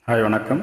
Hi வணக்கம்.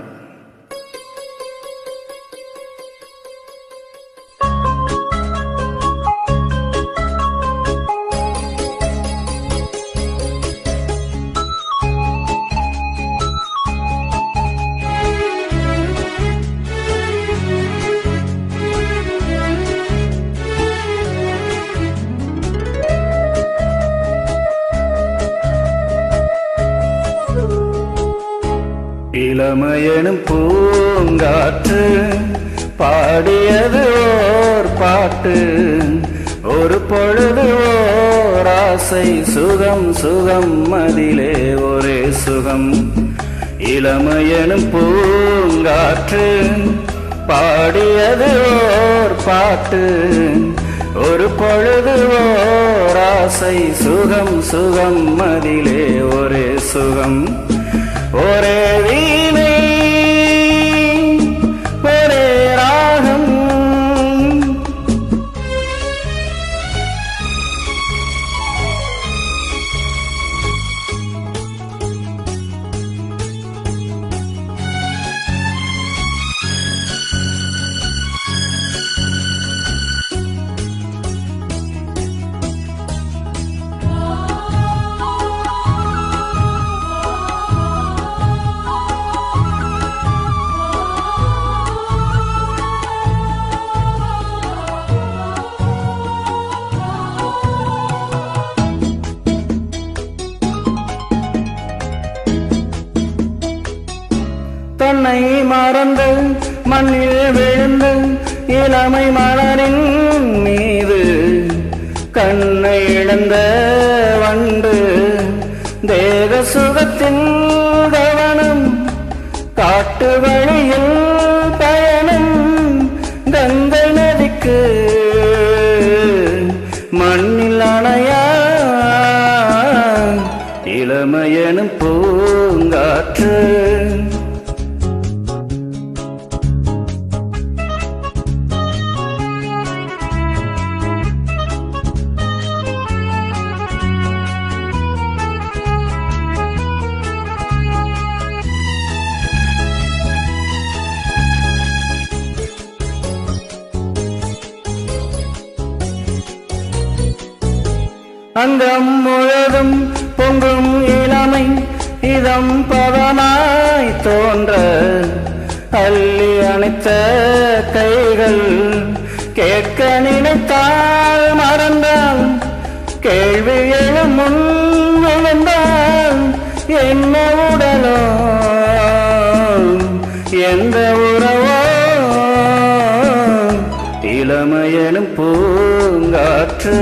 இளமையெனும் பூங்காற்று பாடியது ஓர் பாட்டு, ஒரு பொழுது ஓர் ஆசை, சுகம் சுகம் அதிலே ஒரே சுகம். இளமையெனும் பூங்காற்று பாடியது ஓர் பாட்டு, ஒரு பொழுது ஓர் ஆசை, சுகம் சுகம் அதிலே ஒரே சுகம். ஒரே வீணை ஒரே ராகம், தன்னை மறந்து மண்ணில் விழுந்து இளமை மலரின் மீது கண்ணை இழந்த வண்டு, தேக சுகத்தின் கவனம், காட்டு வழியில் பயணம், கங்கை நதிக்கு மண்ணில் அணையா இளமையெனும் பூங்காற்று. அங்கம் முழுதும் பொங்கும் இளமை, இதம் பதமாய் தோன்ற, அள்ளி அணைத்த கைகள், கேட்க நினைத்தால் மறந்தால், கேள்வி எழும் முன் விழுந்தால், என்ன உடலோ எந்த உறவோ. இளமையெனும் பூங்காற்று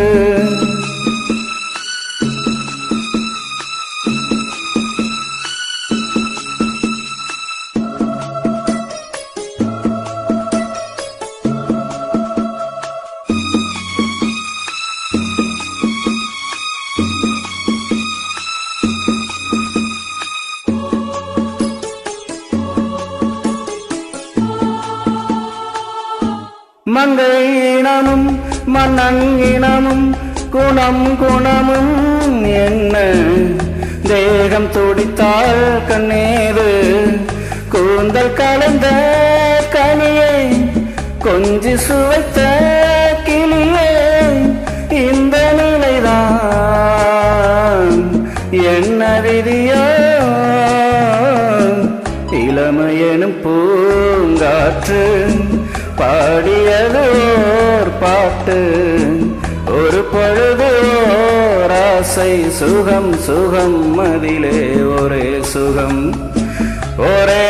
மங்கை இனமும் மன்னன் இனமும் குணம் குணமும் என்ன, தேகம் துடித்தால் கண்ணீரு, கூந்தல் கலந்த கனியே, கொஞ்சி சுவைத்த கிளியே, இந்த நிலைதான் என்ன விதியோ. இளமையெனும் பூங்காற்று பாடியது ஓர் பாட்டு, ஒரு பொழுது ஓர் ஆசை, சுகம் சுகம் அதிலே ஒரே சுகம். ஒரே